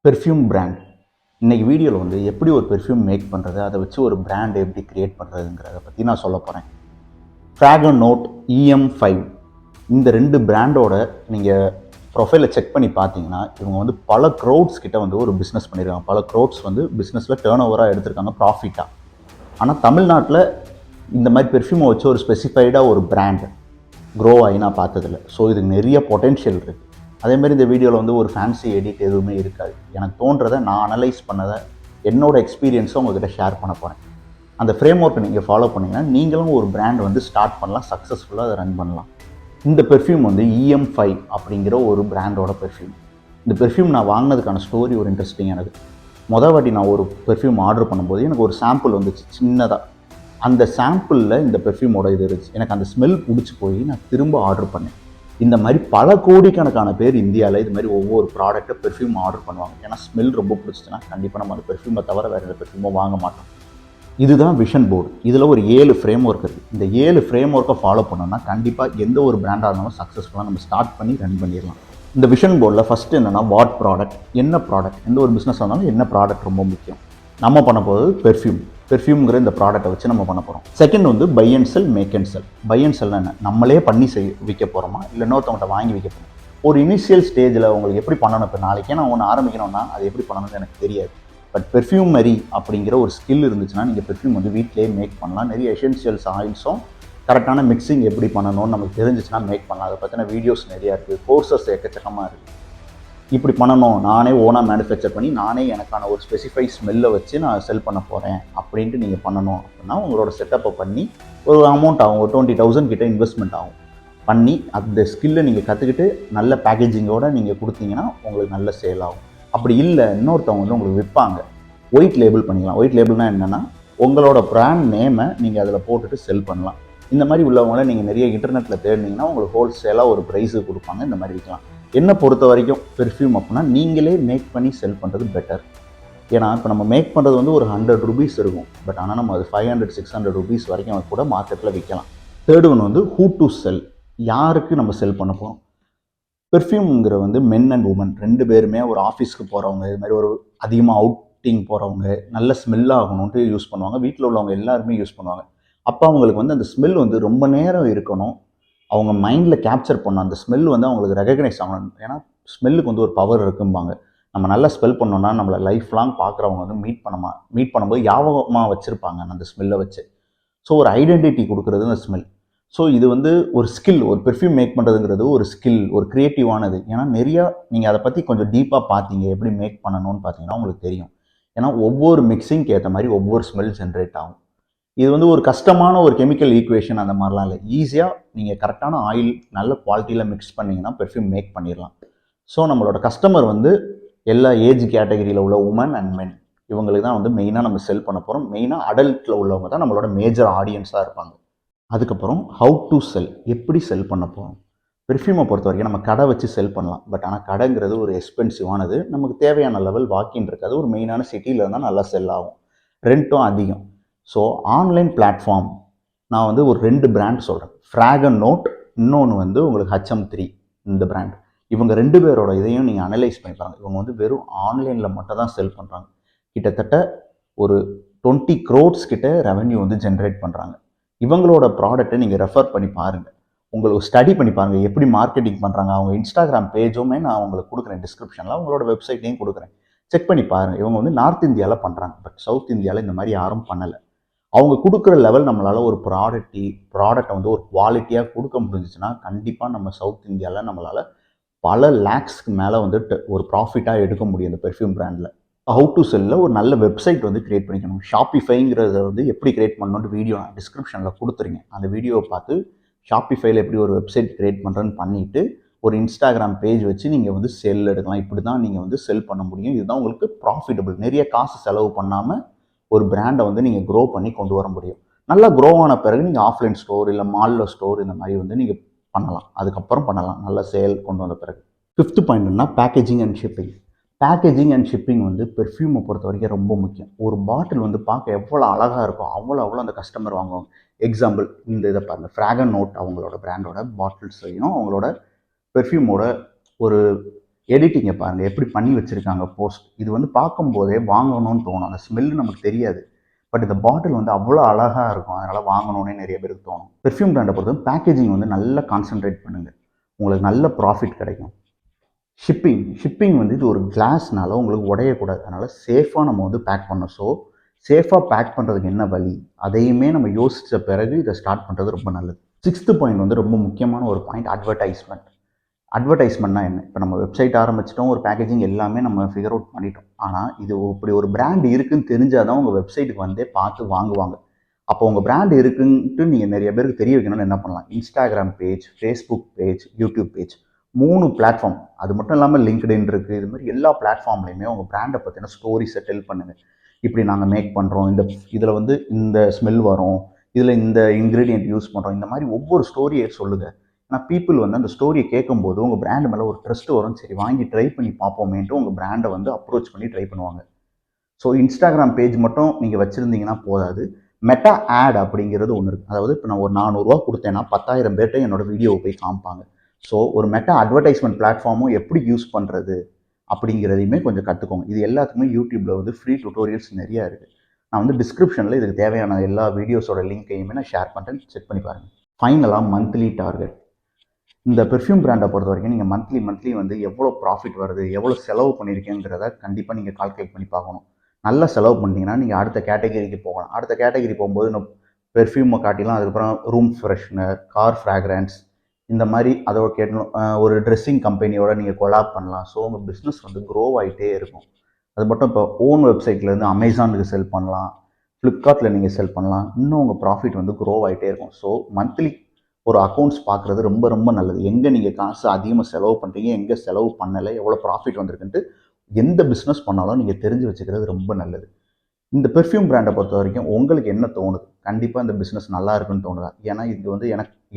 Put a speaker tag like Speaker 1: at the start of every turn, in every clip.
Speaker 1: Perfume brand. இன்றைக்கி வீடியோவில் வந்து எப்படி ஒரு பெர்ஃப்யூம் மேக் பண்ணுறது, அதை வச்சு ஒரு பிராண்ட் எப்படி க்ரியேட் பண்ணுறதுங்கிறத பற்றி நான் சொல்ல போகிறேன். ஃப்ராகன் நோட் EM5 இந்த ரெண்டு பிராண்டோட நீங்கள் ப்ரொஃபைலை செக் பண்ணி பார்த்தீங்கன்னா, இவங்க வந்து பல க்ரௌட்ஸ் கிட்ட வந்து ஒரு பிஸ்னஸ் பண்ணியிருக்காங்க. பல க்ரௌட்ஸ் வந்து பிஸ்னஸில் டேர்ன் ஓவராக எடுத்திருக்காங்க ப்ராஃபிட்டாக. ஆனால் தமிழ்நாட்டில் இந்த மாதிரி பெர்ஃப்யூமை வச்சு ஒரு ஸ்பெசிஃபைடாக ஒரு பிராண்ட் க்ரோ ஆகி நான் பார்த்ததில்ல. ஸோ இதுக்கு நிறைய பொட்டென்ஷியல் இருக்குது. அதேமாதிரி இந்த வீடியோவில் வந்து ஒரு ஃபேன்சி எடிட் எதுவுமே இருக்காது. எனக்கு தோன்றதை நான் அனலைஸ் பண்ணதை என்னோட எக்ஸ்பீரியன்ஸை உங்கள்கிட்ட ஷேர் பண்ண போகிறேன். அந்த ஃப்ரேம் ஒர்க்கை நீங்கள் ஃபாலோ பண்ணிங்கன்னா நீங்களும் ஒரு பிராண்ட் வந்து ஸ்டார்ட் பண்ணலாம், சக்ஸஸ்ஃபுல்லாக அதை ரன் பண்ணலாம். இந்த பெர்ஃப்யூம் வந்து EM5 அப்படிங்கிற ஒரு பிராண்டோட பெர்ஃப்யூம். இந்த பெர்ஃப்யூம் நான் வாங்கினதுக்கான ஸ்டோரி ஒரு இன்ட்ரெஸ்டிங்கானது. வாட்டி நான் ஒரு பெர்ஃப்யூம் ஆர்டர் பண்ணும்போது எனக்கு ஒரு சாம்பிள் வந்துச்சு சின்னதாக. அந்த சாம்பிளில் இந்த பெர்ஃப்யூமோட இது இருந்துச்சு. எனக்கு அந்த ஸ்மெல் பிடிச்சி போய் நான் திரும்ப ஆர்டர் பண்ணேன். இந்த மாதிரி பல கோடிக்கணக்கான பேர் இந்தியாவில் இது மாதிரி ஒவ்வொரு ப்ராடக்ட்டை பெர்ஃப்யூம் ஆர்டர் பண்ணுவாங்க. ஏன்னா ஸ்மெல் ரொம்ப பிடிச்சிச்சுன்னா கண்டிப்பாக நம்ம அந்த பெர்ஃப்யூமை தவிர வேறு எந்த பெர்ஃப்யூமோ வாங்க மாட்டோம். இதுதான் விஷன் போர்டு. இதில் ஒரு 7 ஃப்ரேம் ஒர்க் இருக்குது. இந்த 7 ஃப்ரேம் ஒர்க்கை ஃபாலோ பண்ணோம்னா கண்டிப்பாக எந்த ஒரு பிராண்டாக இருந்தாலும் சக்ஸஸ்ஃபுல்லாக நம்ம ஸ்டார்ட் பண்ணி ரன் பண்ணிடலாம். இந்த விஷன் போர்டில் ஃபஸ்ட்டு என்னென்னா வாட் ப்ராடக்ட், என்ன ப்ராடக்ட், எந்த ஒரு பிஸ்னஸ் இருந்தாலும் என்ன ப்ராடக்ட் ரொம்ப முக்கியம். நம்ம பண்ண போகிறது பெர்ஃப்யூம்ங்கிற இந்த ப்ராடக்ட்டை வச்சு நம்ம பண்ண போகிறோம். செகண்ட் வந்து buy and sell, make and sell. Buy and sell என்ன, நம்மளே பண்ணி விற்க போகிறோமா இல்லை இன்னொருத்தவங்கள்ட்ட வாங்கி விற்க போகிறோம். ஒரு இனிஷியல் ஸ்டேஜில் உங்களுக்கு எப்படி பண்ணணும், இப்போ நாளைக்கே நான் ஒன்று ஆரம்பிக்கணும்னா அது எப்படி பண்ணணும்னு எனக்கு தெரியாது. பட் பெர்ஃப்யூமரி அப்படிங்கிற ஒரு ஸ்கில் இருந்துச்சுன்னா நீங்கள் பெர்ஃப்யூம் வந்து வீட்டிலேயே மேக் பண்ணலாம். நிறைய எசென்ஷியல்ஸ் ஆயில்ஸும் கரெக்டான மிக்சிங் எப்படி பண்ணணும்னு நமக்கு தெரிஞ்சிச்சுன்னா மேக் பண்ணலாம். அதை பற்றின வீடியோஸ் நிறையா இருக்குது, கோர்சஸ் எக்கச்சக்கமாக இருக்குது. இப்படி பண்ணணும், நானே ஓனாக மேனுஃபேக்சர் பண்ணி நானே எனக்கான ஒரு ஸ்பெசிஃபை ஸ்மெல்லை வச்சு நான் செல் பண்ண போகிறேன் அப்படின்ட்டு நீங்கள் பண்ணணும் அப்படின்னா உங்களோட செட்டப்பை பண்ணி ஒரு அமௌண்ட் ஆகும். ஒரு 20,000 கிட்ட இன்வெஸ்ட்மெண்ட் ஆகும். பண்ணி அந்த ஸ்கில்லை நீங்கள் கற்றுக்கிட்டு நல்ல பேக்கேஜிங்கோடு நீங்கள் கொடுத்தீங்கன்னா உங்களுக்கு நல்ல சேல் ஆகும். அப்படி இல்லை இன்னொருத்தவங்க வந்து உங்களுக்கு விற்பாங்க, ஒயிட் லேபிள் பண்ணிக்கலாம். ஒயிட் லேபிள்னால் என்னென்னா உங்களோட பிராண்ட் நேமை நீங்கள் அதில் போட்டுட்டு செல் பண்ணலாம். இந்த மாதிரி உள்ளவங்கள நீங்கள் நிறைய இன்டர்நெட்டில் தேடினீங்கன்னா உங்களுக்கு ஹோல்சேலாக ஒரு ப்ரைஸு கொடுப்பாங்க. இந்த மாதிரி விற்கலாம். என்னை பொறுத்த வரைக்கும் பெர்ஃப்யூம் அப்படின்னா நீங்களே மேக் பண்ணி செல் பண்ணுறது பெட்டர். ஏன்னா இப்போ நம்ம மேக் பண்ணுறது வந்து ஒரு 100 ரூபீஸ் இருக்கும். பட் ஆனால் நம்ம அது 500-600 ரூபீஸ் வரைக்கும் கூட மார்க்கெட்டில் விற்கலாம். தேர்டு ஒன்று வந்து ஹூ டு செல், யாருக்கு நம்ம செல் பண்ண போகிறோம். பெர்ஃப்யூம்ங்கிற வந்து மென் அண்ட் உமன் 2 பேருமே ஒரு ஆஃபீஸ்க்கு போகிறவங்க, இது மாதிரி ஒரு அதிகமாக அவுட்டிங் போகிறவங்க, நல்ல ஸ்மெல் ஆகணும்ட்டு யூஸ் பண்ணுவாங்க. வீட்டில் உள்ளவங்க எல்லாருமே யூஸ் பண்ணுவாங்க. அப்போ அவங்களுக்கு வந்து அந்த ஸ்மெல் வந்து ரொம்ப நேரம் இருக்கணும், அவங்க மைண்டில் கேப்சர் பண்ணணும். அந்த ஸ்மெல் வந்து அவங்களுக்கு ரெகக்னைஸ் ஆகணும். ஏன்னா ஸ்மெல்லுக்கு வந்து ஒரு பவர் இருக்கும்பாங்க. நம்ம நல்லா ஸ்மெல் பண்ணோன்னா நம்மளை லைஃப் லாங் பார்க்குறவங்க வந்து மீட் பண்ணும்போது ஞாபகமாக வச்சுருப்பாங்க அந்த ஸ்மெல்லை வச்சு. ஸோ ஒரு ஐடென்டிட்டி கொடுக்குறது அந்த ஸ்மெல். ஸோ இது வந்து ஒரு ஸ்கில், ஒரு பெர்ஃப்யூம் மேக் பண்ணுறதுங்கிறது ஒரு ஸ்கில், ஒரு க்ரியேட்டிவானது. ஏன்னா நிறையா நீங்கள் அதை பற்றி கொஞ்சம் டீப்பாக பார்த்தீங்க, எப்படி மேக் பண்ணணும்னு பார்த்தீங்கன்னா உங்களுக்கு தெரியும். ஏன்னா ஒவ்வொரு மிக்சிங்க்கு ஏற்ற மாதிரி ஒவ்வொரு ஸ்மெல் ஜென்ரேட் ஆகும். இது வந்து ஒரு கஷ்டமான ஒரு கெமிக்கல் ஈக்குவேஷன் அந்த மாதிரிலாம் இல்லை. ஈஸியாக நீங்கள் கரெக்டான ஆயில் நல்ல குவாலிட்டியில் மிக்ஸ் பண்ணிங்கன்னா பெர்ஃப்யூம் மேக் பண்ணிடலாம். ஸோ நம்மளோட கஸ்டமர் வந்து எல்லா ஏஜ் கேட்டகரியில் உள்ள உமன் அண்ட் மென், இவங்களுக்கு தான் வந்து மெயினாக நம்ம செல் பண்ண போகிறோம். மெயினாக அடல்ட்டில் உள்ளவங்க தான் நம்மளோட மேஜர் ஆடியன்ஸாக இருப்பாங்க. அதுக்கப்புறம் ஹவு டு செல், எப்படி செல் பண்ண போகிறோம். பெர்ஃப்யூமை பொறுத்த வரைக்கும் நம்ம கடை வச்சு செல் பண்ணலாம். பட் ஆனால் கடைங்கிறது ஒரு எக்ஸ்பென்சிவானது. நமக்கு தேவையான லெவல் வாக்கின் இருக்காது. ஒரு மெயினான சிட்டியில் இருந்தால் நல்லா செல் ஆகும், ரெண்ட்டும் அதிகம். ஸோ ஆன்லைன் பிளாட்ஃபார்ம் நான் வந்து ஒரு 2 பிராண்ட் சொல்கிறேன். ஃப்ராகன் நோட், இன்னொன்று வந்து உங்களுக்கு HM3. இந்த பிராண்ட் இவங்க 2 பேரோட இதையும் நீங்கள் அனலைஸ் பண்ணி பாருங்கள். இவங்க வந்து வெறும் ஆன்லைனில் மட்டும் தான் செல் பண்ணுறாங்க. கிட்டத்தட்ட ஒரு 20 crores கிட்ட ரெவென்யூ வந்து ஜென்ரேட் பண்ணுறாங்க. இவங்களோட ப்ராடக்ட்டை நீங்கள் ரெஃபர் பண்ணி பாருங்கள், உங்களுக்கு ஸ்டடி பண்ணி பாருங்கள் எப்படி மார்க்கெட்டிங் பண்ணுறாங்க. அவங்க இன்ஸ்டாகிராம் பேஜுமே நான் உங்களுக்கு கொடுக்குறேன் டிஸ்கிரிப்ஷனில், அவங்களோட வெப்சைட்டையும் கொடுக்குறேன், செக் பண்ணி பாருங்கள். இவங்க வந்து நார்த் இந்தியாவில் பண்ணுறாங்க, பட் சவுத் இந்தியாவில் இந்த மாதிரி யாரும் பண்ணலை. அவங்க கொடுக்குற லெவல் நம்மளால் ஒரு ப்ராடக்டை வந்து ஒரு குவாலிட்டியாக கொடுக்க முடிஞ்சிச்சுன்னா கண்டிப்பாக நம்ம சவுத் இந்தியாவில் நம்மளால் பல லேக்ஸ்க்கு மேலே வந்துட்டு ஒரு ப்ராஃபிட்டாக எடுக்க முடியும் இந்த பெர்ஃப்யூம் பிராண்டில். ஹவு டு செல்லில் ஒரு நல்ல வெப்சைட் வந்து க்ரியேட் பண்ணிக்கணும். ஷாப்பிஃபைங்கிறத வந்து எப்படி க்ரியேட் பண்ணணுன்ட்டு வீடியோ நான் டிஸ்கிரிப்ஷனில் கொடுத்துருங்க. அந்த வீடியோவை பார்த்து ஷாப்பிஃபைல எப்படி ஒரு வெப்சைட் க்ரியேட் பண்ணுறேன்னு பண்ணிவிட்டு ஒரு இன்ஸ்டாகிராம் பேஜ் வச்சு நீங்கள் வந்து செல் எடுக்கலாம். இப்படி தான் நீங்கள் வந்து செல் பண்ண முடியும். இதுதான் உங்களுக்கு ப்ராஃபிட்டபிள். நிறைய காசு செலவு பண்ணாமல் ஒரு பிராண்டை வந்து நீங்கள் க்ரோ பண்ணி கொண்டு வர முடியும். நல்லா க்ரோ ஆன பிறகு நீங்கள் ஆஃப்லைன் ஸ்டோர் இல்லை மாலில் ஸ்டோர் இந்த மாதிரி வந்து நீங்கள் பண்ணலாம். அதுக்கப்புறம் பண்ணலாம், நல்ல சேல் கொண்டு வந்த பிறகு. 5th பாயிண்ட்னா packaging and shipping. Packaging and shipping வந்து பெர்ஃப்யூமை பொறுத்த வரைக்கும் ரொம்ப முக்கியம். ஒரு பாட்டில் வந்து பார்க்க எவ்வளோ அழகாக இருக்கும் அவ்வளோ அந்த கஸ்டமர் வாங்குவாங்க. எக்ஸாம்பிள் இந்த இதை பாருங்கள், ஃப்ராகன் நோட் அவங்களோட பிராண்டோட பாட்டில்ஸையும் அவங்களோட பெர்ஃப்யூமோட ஒரு எடிட்டிங்கை பாருங்கள் எப்படி பண்ணி வச்சுருக்காங்க போஸ்ட். இது வந்து பார்க்கும்போதே வாங்கணும்னு தோணும். அந்த ஸ்மெல்லு நமக்கு தெரியாது. பட் இந்த பாட்டில் வந்து அவ்வளோ அழகாக இருக்கும். அதனால் வாங்கணுன்னே நிறைய பேருக்கு தோணும். பெர்ஃப்யூம் பிராண்டை பொறுத்தவரை பேக்கேஜிங் வந்து நல்லா கான்சென்ட்ரேட் பண்ணுங்கள். உங்களுக்கு நல்ல ப்ராஃபிட் கிடைக்கும். ஷிப்பிங் வந்து இது ஒரு கிளாஸ்னால உங்களுக்கு உடையக்கூடாது. அதனால் சேஃபாக நம்ம வந்து பேக் பண்ணோம். ஸோ சேஃபாக பேக் பண்ணுறதுக்கு என்ன வழி, அதையுமே நம்ம யோசித்த பிறகு இதை ஸ்டார்ட் பண்ணுறது ரொம்ப நல்லது. 6th பாயிண்ட் வந்து ரொம்ப முக்கியமான ஒரு பாயிண்ட், அட்வர்டைஸ்மெண்ட். அட்வர்டைஸ்மெண்ட்னா என்ன? இப்போ நம்ம வெப்சைட் ஆரம்பிச்சிட்டோம், ஒரு பேக்கேஜிங் எல்லாமே நம்ம ஃபிகர் அவுட் பண்ணிட்டோம். ஆனால் இது இப்படி ஒரு பிராண்ட் இருக்குன்னு தெரிஞ்சால் தான் உங்கள் வெப்சைட்டுக்கு வந்தே பார்த்து வாங்குவாங்க. அப்போ உங்கள் பிராண்ட் இருக்குன்ட்டு நீங்கள் நிறைய பேருக்கு தெரிய வைக்கணும்னு என்ன பண்ணலாம்? Instagram page, Facebook page, YouTube page, 3 platform. அது மட்டும் இல்லாமல் லிங்க்டின் இருக்குது. இது மாதிரி எல்லா பிளாட்ஃபார்ம்லையுமே உங்கள் பிராண்டை பற்றின ஸ்டோரிஸை டெல் பண்ணுங்கள். இப்படி நாங்கள் மேக் பண்ணுறோம், இதில் வந்து இந்த ஸ்மெல் வரும், இதில் இந்த இன்க்ரீடியன்ட் யூஸ் பண்ணுறோம், இந்த மாதிரி ஒவ்வொரு ஸ்டோரியை சொல்லுங்கள். ஆனால் பீப்புள் வந்து அந்த ஸ்டோரியை கேட்கும்போது உங்கள் பிராண்டு மேலே ஒரு ட்ரஸ்ட் வரும். சரி வாங்கி ட்ரை பண்ணி பார்ப்போமேன்ட்டு உங்கள் பிராண்டை வந்து அப்ரோச் பண்ணி ட்ரை பண்ணுவாங்க. ஸோ இன்ஸ்டாகிராம் பேஜ் மட்டும் நீங்கள் வச்சுருந்தீங்கன்னா போதாது. மெட்டா ஆட் அப்படிங்கிறது ஒன்று இருக்குது. அதாவது இப்போ நான் ஒரு 400 ரூபா கொடுத்தேன்னா 10,000 பேர்கிட்ட என்னோட வீடியோவை போய் காமிப்பாங்க. ஸோ ஒரு மெட்டா அட்வர்டைஸ்மெண்ட் பிளாட்ஃபார்மும் எப்படி யூஸ் பண்ணுறது அப்படிங்கிறதையுமே கொஞ்சம் கற்றுக்கோங்க. இது எல்லாத்துக்குமே யூடியூப்பில் வந்து ஃப்ரீ டுட்டோரியல்ஸ் நிறையா இருக்குது. நான் வந்து டிஸ்கிரிப்ஷனில் இதுக்கு தேவையான எல்லா வீடியோஸோட லிங்க்கையுமே நான் ஷேர் பண்ணுறேன், செக் பண்ணி பாருங்கள். ஃபைனலாக மந்த்லி டார்கெட். இந்த பெர்ஃப்யூம் பிராண்டை பொறுத்த வரைக்கும் நீங்கள் மந்த்லி வந்து எவ்வளோ ப்ராஃபிட் வருது, எவ்வளோ செலவு பண்ணியிருக்கேங்கிறத கண்டிப்பாக நீங்கள் கால்குலேட் பண்ணி பார்க்கணும். நல்ல செலவு பண்ணிட்டீங்கன்னா நீங்கள் அடுத்த கேட்டகரிக்கு போகலாம். அடுத்த கேட்டகரி போகும்போது நம்ம பெர்ஃப்யூமை காட்டிலாம் அதுக்கப்புறம் ரூம் ஃப்ரெஷ்னர், கார் ஃப்ராக்ரன்ஸ், இந்த மாதிரி அதோட கேட்கணும். ஒரு ட்ரெஸ்ஸிங் கம்பெனியோட நீங்கள் கொலாப் பண்ணலாம். ஸோ உங்கள் பிஸ்னஸ் வந்து க்ரோ ஆகிட்டே இருக்கும். அது மட்டும் இப்போ ஓன் வெப்சைட்லேருந்து அமேசானுக்கு செல் பண்ணலாம், ஃப்ளிப்கார்ட்டில் நீங்கள் செல் பண்ணலாம். இன்னும் உங்கள் ப்ராஃபிட் வந்து க்ரோ ஆகிட்டே இருக்கும். ஸோ மந்த்லி ஒரு அக்கௌண்ட்ஸ் பார்க்குறது ரொம்ப ரொம்ப நல்லது. எங்கே நீங்கள் காசு அதிகமாக செலவு பண்ணுறீங்க, எங்கே செலவு பண்ணலை, எவ்வளோ ப்ராஃபிட் வந்திருக்குன்ட்டு எந்த பிஸ்னஸ் பண்ணாலும் நீங்கள் தெரிஞ்சு வச்சுக்கிறது ரொம்ப நல்லது. இந்த பெர்ஃப்யூம் பிராண்டை பொறுத்த வரைக்கும் உங்களுக்கு என்ன தோணுது? கண்டிப்பாக இந்த பிஸ்னஸ் நல்லா இருக்குன்னு தோணுதா? ஏன்னா இது வந்து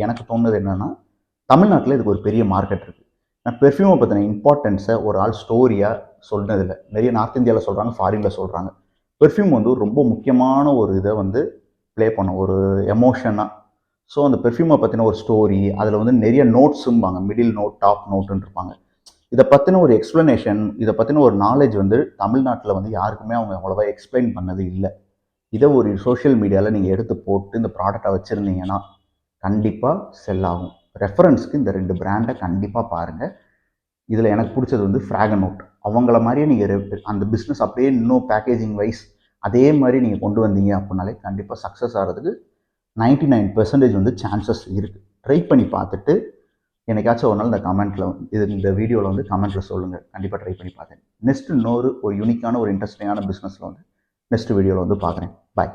Speaker 1: எனக்கு தோணுது என்னென்னா, தமிழ்நாட்டில் இதுக்கு ஒரு பெரிய மார்க்கெட் இருக்குது. நான் பெர்ஃப்யூமை பற்றின இம்பார்ட்டன்ஸை ஒரு ஆள் ஸ்டோரியாக சொன்னதில்லை. நிறைய நார்த் இந்தியாவில் சொல்கிறாங்க, ஃபாரினில் சொல்கிறாங்க. பெர்ஃப்யூம் வந்து ரொம்ப முக்கியமான ஒரு இதை வந்து ப்ளே பண்ணும், ஒரு எமோஷனாக. ஸோ அந்த பெர்ஃப்யூமை பற்றின ஒரு ஸ்டோரி, அதில் வந்து நிறைய நோட்ஸும்பாங்க, மிடில் நோட், டாப் நோட்டுன்னு இருப்பாங்க. இதை பற்றின ஒரு எக்ஸ்ப்ளனேஷன், இதை பற்றின ஒரு நாலேஜ் வந்து தமிழ்நாட்டில் வந்து யாருக்குமே அவங்க அவ்வளோவா எக்ஸ்பிளைன் பண்ணது இல்லை. இதை ஒரு சோஷியல் மீடியாவில் நீங்கள் எடுத்து போட்டு இந்த ப்ராடக்டை வச்சுருந்தீங்கன்னா கண்டிப்பாக செல் ஆகும். ரெஃபரன்ஸ்க்கு இந்த 2 பிராண்டை கண்டிப்பாக பாருங்கள். இதில் எனக்கு பிடிச்சது வந்து ஃப்ராகனோட். அவங்கள மாதிரியே நீங்கள் அந்த பிஸ்னஸ் அப்படியே இன்னும் பேக்கேஜிங் வைஸ் அதே மாதிரி நீங்கள் கொண்டு வந்தீங்க அப்படின்னாலே கண்டிப்பாக சக்ஸஸ் ஆகிறதுக்கு 99% வந்து சான்சஸ் இருக்குது. ட்ரை பண்ணி பார்த்துட்டு என்னைக்காச்சும் ஒரு நாள் இந்த கமெண்ட்டில் இந்த வீடியோவில் வந்து கமெண்ட்டில் சொல்லுங்கள். கண்டிப்பாக ட்ரை பண்ணி பார்த்தேன். நெக்ஸ்ட் இன்னொரு யூனிக்கான ஒரு இன்ட்ரெஸ்டிங்கான பிஸ்னஸில் வந்து நெக்ஸ்ட் வீடியோவில் வந்து பார்க்குறேன். பாய்.